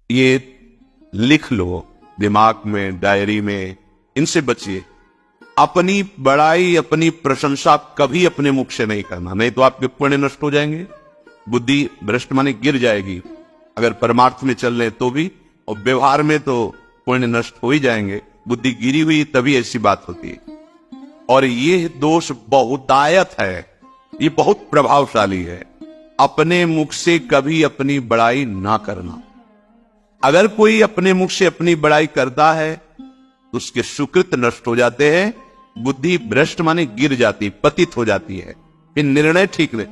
ये लिख लो दिमाग में, डायरी में, इनसे बचिए। अपनी बड़ाई, अपनी प्रशंसा कभी अपने मुख से नहीं करना, नहीं तो आपके पुण्य नष्ट हो जाएंगे, बुद्धि भ्रष्ट माने गिर जाएगी। अगर परमार्थ में चल रहे तो भी, और व्यवहार में तो पुण्य नष्ट हो ही जाएंगे। बुद्धि गिरी हुई तभी ऐसी बात होती है। और ये दोष बहुतायत है, ये बहुत प्रभावशाली है। अपने मुख से कभी अपनी बड़ाई ना करना। अगर कोई अपने मुख से अपनी बड़ाई करता है तो उसके सुकृत नष्ट हो जाते हैं, बुद्धि भ्रष्ट माने गिर जाती, पतित हो जाती है, फिर निर्णय ठीक नहीं।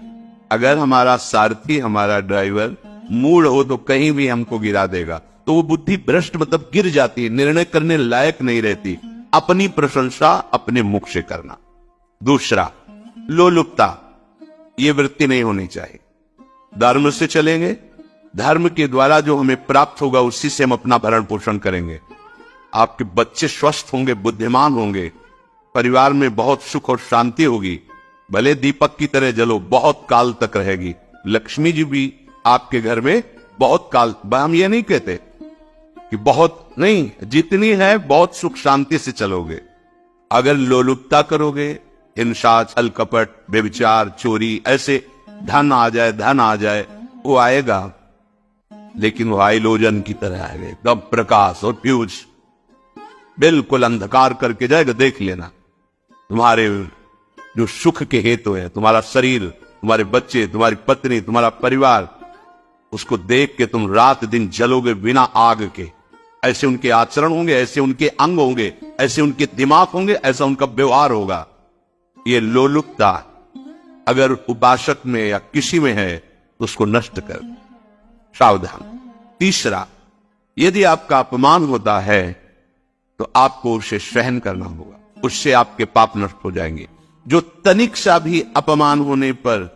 अगर हमारा सारथी, हमारा ड्राइवर मूड हो तो कहीं भी हमको गिरा देगा, तो वो बुद्धि भ्रष्ट मतलब गिर जाती है, निर्णय करने लायक नहीं रहती। अपनी प्रशंसा अपने मुख से करना। दूसरा, लोलुपता, ये वृत्ति नहीं होनी चाहिए। धर्म से चलेंगे, धर्म के द्वारा जो हमें प्राप्त होगा उसी से हम अपना भरण पोषण करेंगे। आपके बच्चे स्वस्थ होंगे, बुद्धिमान होंगे, परिवार में बहुत सुख और शांति होगी, भले दीपक की तरह जलो, बहुत काल तक रहेगी। लक्ष्मी जी भी आपके घर में बहुत काल, हम ये नहीं कहते कि बहुत नहीं, जितनी है बहुत सुख शांति से चलोगे। अगर लोलुपता करोगे, हिंसा, छल कपट, व्यभिचार, चोरी, ऐसे धन आ जाए, वो आएगा, लेकिन वो हाइलोजन की तरह आएगा, एकदम प्रकाश और फ्यूज, बिल्कुल अंधकार करके जाएगा। देख लेना, तुम्हारे जो सुख के हेतु है, तुम्हारा शरीर, तुम्हारे बच्चे, तुम्हारी पत्नी, तुम्हारा परिवार, उसको देख के तुम रात दिन जलोगे बिना आग के। ऐसे उनके आचरण होंगे, ऐसे उनके अंग होंगे, ऐसे उनके दिमाग होंगे, ऐसा उनका व्यवहार होगा। ये लोलुपता अगर उपासक में या किसी में है तो उसको नष्ट कर, सावधान। तीसरा, यदि आपका अपमान होता है तो आपको उसे सहन करना होगा, उससे आपके पाप नष्ट हो जाएंगे। जो तनिक सा भी अपमान होने पर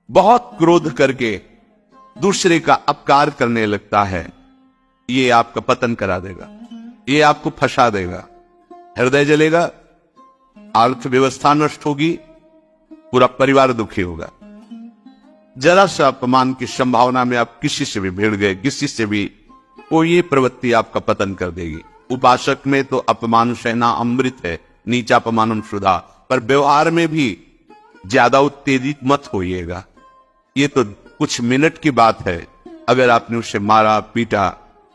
बहुत क्रोध करके दूसरे का अपकार करने लगता है, ये आपका पतन करा देगा, ये आपको फंसा देगा, हृदय जलेगा, अर्थव्यवस्था नष्ट होगी, पूरा परिवार दुखी होगा। जरा सा अपमान की संभावना में आप किसी से भी भिड़ गए, किसी से भी, वो ये प्रवृत्ति आपका पतन कर देगी। उपासक में तो अपमान सहना अमृत है, नीचा अपमानम शुदा, पर व्यवहार में भी ज्यादा उत्तेजित मत होइएगा। ये तो कुछ मिनट की बात है, अगर आपने उसे मारा पीटा,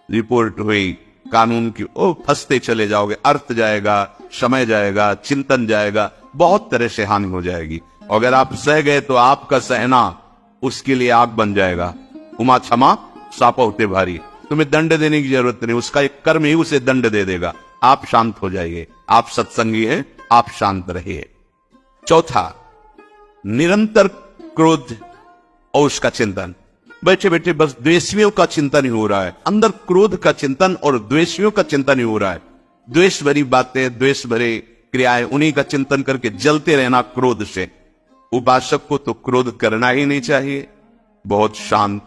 रिपोर्ट हुई कानून की, ओ फंसते चले जाओगे, अर्थ जाएगा, समय जाएगा, चिंतन जाएगा, बहुत तरह से हानि हो जाएगी। अगर आप सह गए तो आपका सहना उसके लिए आग बन जाएगा। उमा क्षमा सापा होते भारी, तुम्हें दंड देने की जरूरत नहीं, उसका एक कर्म ही उसे दंड दे देगा। आप शांत हो जाइए, आप सत्संगी हैं, आप शांत रहिए। चौथा, निरंतर क्रोध और उसका चिंतन। बैठे बैठे बस द्वेषियों का चिंतन ही हो रहा है, अंदर क्रोध का चिंतन और द्वेषियों का चिंतन ही हो रहा है। द्वेष भरी बातें, द्वेष भरे क्रियाएं, उन्हीं का चिंतन करके जलते रहना क्रोध से। उपासक को तो क्रोध करना ही नहीं चाहिए, बहुत शांत।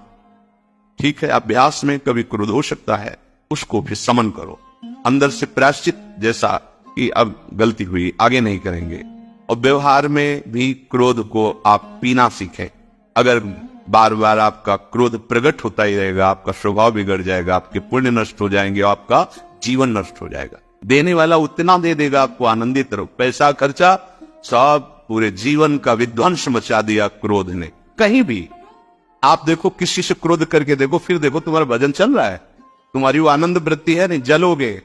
ठीक है, अभ्यास में कभी क्रोध हो सकता है, उसको भी समन करो, अंदर से प्रायश्चित, जैसा कि अब गलती हुई आगे नहीं करेंगे। और व्यवहार में भी क्रोध को आप पीना सीखें। अगर बार बार आपका क्रोध प्रकट होता ही रहेगा, आपका स्वभाव बिगड़ जाएगा, आपके पुण्य नष्ट हो जाएंगे, आपका जीवन नष्ट हो जाएगा। देने वाला उतना दे देगा, आपको आनंदित रहो, पैसा खर्चा सब, पूरे जीवन का विध्वंस मचा दिया क्रोध ने। कहीं भी आप देखो, किसी से क्रोध करके देखो, फिर देखो तुम्हारा भजन चल रहा है, तुम्हारी वो आनंद वृत्ति है नहीं, जलोगे,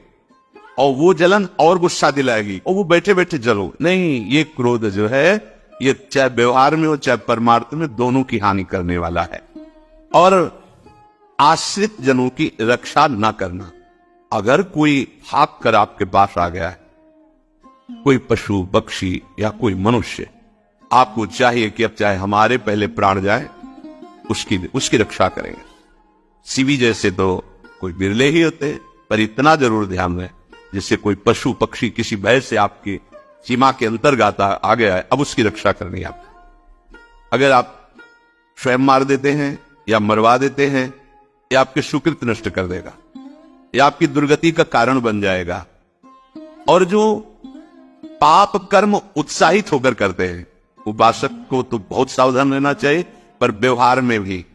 और वो जलन और गुस्सा दिलाएगी, और वो बैठे बैठे जलो नहीं। ये क्रोध जो है, ये चाहे व्यवहार में हो चाहे परमार्थ में, दोनों की हानि करने वाला है। और आश्रित जनों की रक्षा न करना। अगर कोई भाग कर आपके पास आ गया है, कोई पशु पक्षी या कोई मनुष्य, आपको चाहिए कि अब चाहे हमारे पहले प्राण जाए, उसकी रक्षा करेंगे। सीवी जैसे तो कोई बिरले ही होते, पर इतना जरूर ध्यान रहे, जैसे कोई पशु पक्षी किसी भय से आपकी सीमा के अंतर्गत आ गया है, अब उसकी रक्षा करनी है आप। अगर आप स्वयं मार देते हैं या मरवा देते हैं, या आपके सुकृत नष्ट कर देगा, या आपकी दुर्गति का कारण बन जाएगा। और जो पाप कर्म उत्साहित होकर करते हैं, उपासक को तो बहुत सावधान रहना चाहिए, पर व्यवहार में भी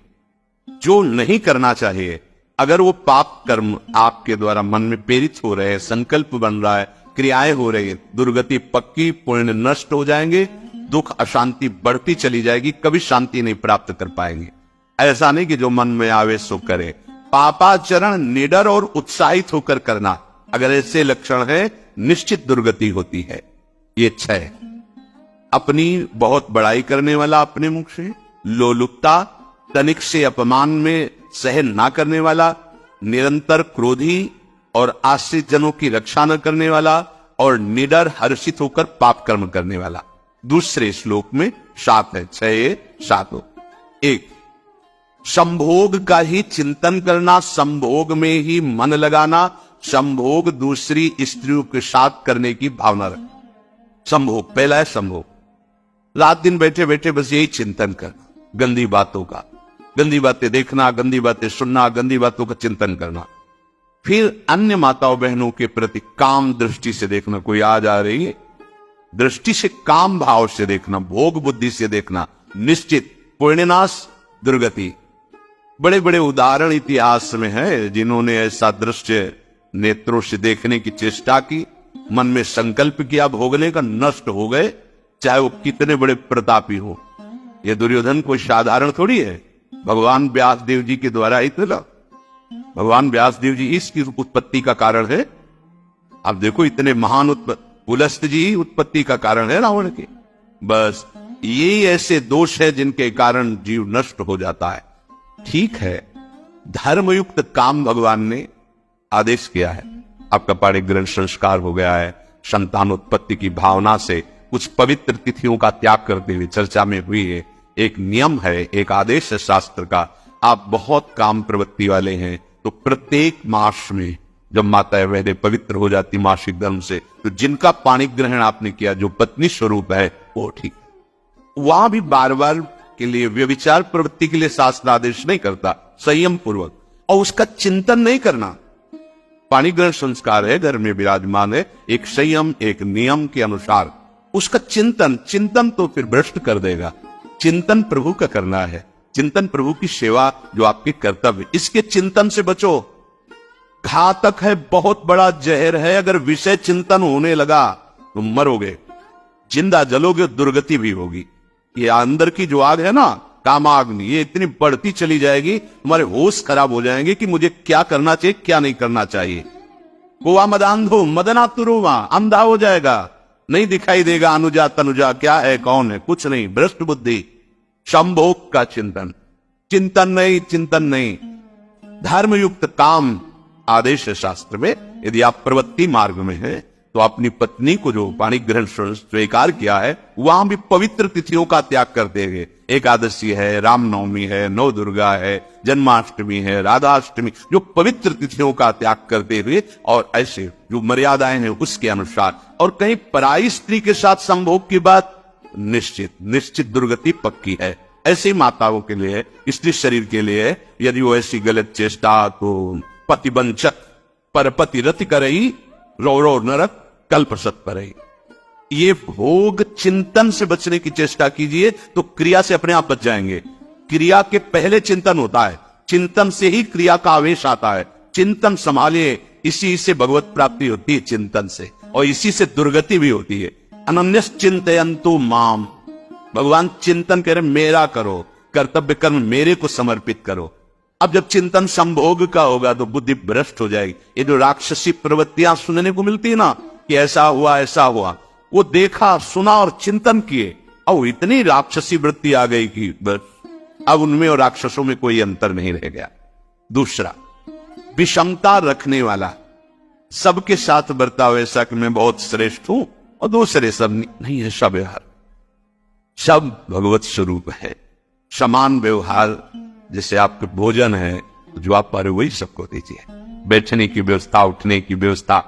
जो नहीं करना चाहिए अगर वो पाप कर्म आपके द्वारा मन में प्रेरित हो रहे हैं, संकल्प बन रहा है, क्रियाएं हो रही है, दुर्गति पक्की, पुण्य नष्ट हो जाएंगे, दुख अशांति बढ़ती चली जाएगी, कभी शांति नहीं प्राप्त कर पाएंगे। ऐसा नहीं कि जो मन में आवे सो करे। पापाचरण निडर और उत्साहित होकर करना, अगर ऐसे लक्षण है निश्चित दुर्गति होती है। ये 6, अपनी बहुत बड़ाई करने वाला अपने मुख से, लोलुपता, तनिक से अपमान में सहन ना करने वाला, निरंतर क्रोधी और आश्रित जनों की रक्षा न करने वाला, और निडर हर्षित होकर पाप कर्म करने वाला। दूसरे श्लोक में 7 है, 6 7 हो। 1, संभोग का ही चिंतन करना, संभोग में ही मन लगाना, संभोग दूसरी स्त्रियों के साथ करने की भावना रखना। संभोग, पहला है संभोग। रात दिन बैठे बैठे बस यही चिंतन करना, गंदी बातों का, गंदी बातें देखना, गंदी बातें सुनना, गंदी बातों का चिंतन करना। फिर अन्य माताओं बहनों के प्रति काम दृष्टि से देखना, कोई आ जा रही है, दृष्टि से काम भाव से देखना, भोग बुद्धि से देखना, निश्चित पुण्यनाश दुर्गति। बड़े बड़े उदाहरण इतिहास में है जिन्होंने ऐसा दृश्य नेत्रों से देखने की चेष्टा की, मन में संकल्प किया भोगने का, नष्ट हो गए, चाहे वो कितने बड़े प्रतापी हो। ये दुर्योधन कोई साधारण थोड़ी है, भगवान व्यासदेव जी के द्वारा इतना, भगवान व्यासदेव जी इसकी उत्पत्ति का कारण है। आप देखो इतने महान पुलस्त जी उत्पत्ति का कारण है रावण के। बस ये ऐसे दोष है जिनके कारण जीव नष्ट हो जाता है। ठीक है, धर्मयुक्त काम भगवान ने आदेश किया है, आपका पाणिक ग्रहण संस्कार हो गया है, संतानोत्पत्ति की भावना से कुछ पवित्र तिथियों का त्याग करते हुए चर्चा में हुई है। एक नियम है, एक आदेश है शास्त्र का, आप बहुत काम प्रवृत्ति वाले हैं तो प्रत्येक मास में जब माता वैदे पवित्र हो जाती मासिक धर्म से, तो जिनका पाणिक ग्रहण आपने किया, जो पत्नी स्वरूप है, वो ठीक। वहां भी बार बार के लिए व्यभिचार प्रवृत्ति के लिए शास्त्र आदेश नहीं करता, संयम पूर्वक, और उसका चिंतन नहीं करना। पाणिक ग्रहण संस्कार है, घर में विराजमान है, एक संयम एक नियम के अनुसार उसका चिंतन तो फिर भ्रष्ट कर देगा। चिंतन प्रभु का करना है, चिंतन प्रभु की सेवा जो आपके कर्तव्य, इसके चिंतन से बचो। घातक है, बहुत बड़ा जहर है, अगर विषय चिंतन होने लगा तो मरोगे, जिंदा जलोगे, दुर्गति भी होगी। ये अंदर की जो आग है ना, कामाग्नि, ये इतनी बढ़ती चली जाएगी, तुम्हारे होश खराब हो जाएंगे कि मुझे क्या करना चाहिए क्या नहीं करना चाहिए। कोवा मदांधो मदना तुरुवा, अंधा हो जाएगा, नहीं दिखाई देगा अनुजा तनुजा क्या है कौन है, कुछ नहीं, भ्रष्ट बुद्धि। संभोग का चिंतन, चिंतन नहीं। धर्मयुक्त काम आदेश है शास्त्र में। यदि आप प्रवृत्ति मार्ग में हैं तो अपनी पत्नी को जो पाणिक ग्रहण स्वीकार किया है, वहां भी पवित्र तिथियों का त्याग कर देंगे। एकादशी है, रामनवमी है, नव दुर्गा है, जन्माष्टमी है, राधाष्टमी, जो पवित्र तिथियों का त्याग करते हुए और ऐसे जो मर्यादाएं हैं उसके अनुसार, और कहीं पराई स्त्री के साथ संभोग की बात, निश्चित दुर्गति पक्की है। ऐसी माताओं के लिए, स्त्री शरीर के लिए, यदि वो ऐसी गलत चेष्टा, तो पतिवंचक परपति रति करई, रौरव नरक कल्पसत परई। ये भोग चिंतन से बचने की चेष्टा कीजिए तो क्रिया से अपने आप बच जाएंगे। क्रिया के पहले चिंतन होता है, चिंतन से ही क्रिया का आवेश आता है। चिंतन संभालिए, इसी से भगवत प्राप्ति होती है, चिंतन से, और इसी से दुर्गति भी होती है। अनन्यस चिंतयन्तु माम, भगवान चिंतन कह रहे मेरा करो, कर्तव्य कर्म मेरे को समर्पित करो। अब जब चिंतन संभोग का होगा तो बुद्धि भ्रष्ट हो जाएगी। ये जो राक्षसी प्रवृत्तियां सुनने को मिलती है ना, कि ऐसा हुआ, वो देखा सुना और चिंतन किए, और इतनी राक्षसी वृत्ति आ गई कि बस अब उनमें और राक्षसों में कोई अंतर नहीं रह गया। दूसरा, विषमता रखने वाला, सबके साथ बर्ताव ऐसा कि मैं बहुत श्रेष्ठ हूं और दूसरे सब नहीं है। सब व्यवहार सब भगवत स्वरूप है, समान व्यवहार। जैसे आपके भोजन है, जो आप पा रहे वही सबको दीजिए। बैठने की व्यवस्था, उठने की व्यवस्था,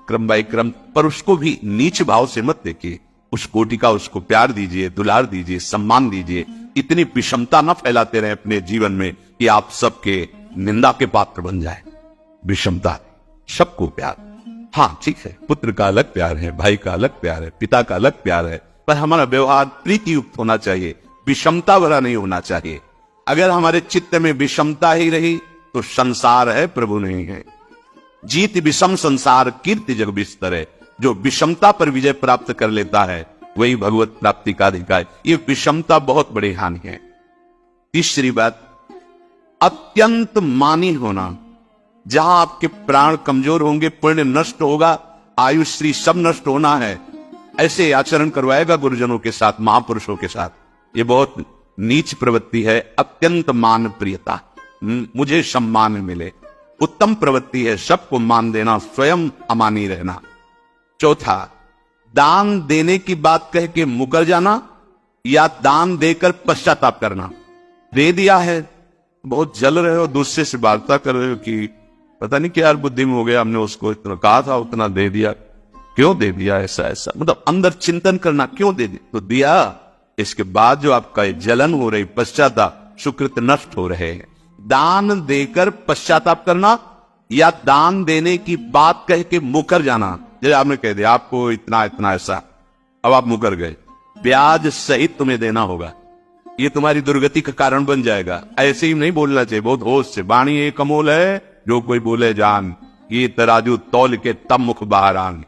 क्रम बाय क्रम, पर उसको भी नीच भाव से मत देखिए। उस कोटि का उसको प्यार दीजिए, दुलार दीजिए, सम्मान दीजिए। इतनी विषमता न फैलाते रहे अपने जीवन में कि आप सबके निंदा के पात्र बन जाए। विषमता, सबको प्यार। हाँ ठीक है, पुत्र का अलग प्यार है, भाई का अलग प्यार है, पिता का अलग प्यार है, पर हमारा व्यवहार प्रीति युक्त होना चाहिए, विषमता भरा नहीं होना चाहिए। अगर हमारे चित्त में विषमता ही रही तो संसार है, प्रभु नहीं है। जीत विषम संसार कीर्ति जग विस्तर है। जो विषमता पर विजय प्राप्त कर लेता है वही भगवत प्राप्ति का अधिकारी। ये विषमता बहुत बड़ी हानि है। तीसरी बात, अत्यंत मानी होना। जहां आपके प्राण कमजोर होंगे, पुण्य नष्ट होगा, आयुश्री सब नष्ट होना है, ऐसे आचरण करवाएगा गुरुजनों के साथ, महापुरुषों के साथ। ये बहुत नीच प्रवृत्ति है। अत्यंत मान प्रियता, मुझे सम्मान मिले, उत्तम प्रवृत्ति है। सबको मान देना, स्वयं अमानी रहना। चौथा, दान देने की बात कह के मुकर जाना या दान देकर पश्चाताप करना। दे दिया है, बहुत जल रहे हो, दूसरे से वार्ता कर रहे हो कि पता नहीं क्या बुद्धि में हो गया, हमने उसको इतना कहा था, उतना दे दिया, क्यों दे दिया, ऐसा ऐसा, मतलब अंदर चिंतन करना, क्यों दे दिया, तो दिया। इसके बाद जो आपका जलन हो रही, पश्चाताप, सुकृत नष्ट हो रहे हैं। दान देकर पश्चाताप करना या दान देने की बात कह के मुकर जाना। जैसे आपने कह दिया आपको इतना इतना ऐसा, अब आप मुकर गए, ब्याज सहित तुम्हें देना होगा, ये तुम्हारी दुर्गति का कारण बन जाएगा। ऐसे ही नहीं बोलना चाहिए, बहुत होश से। वाणी एक अमोल है, जो कोई बोले जान, ये तराजू तौल के तब मुख बाहर आन।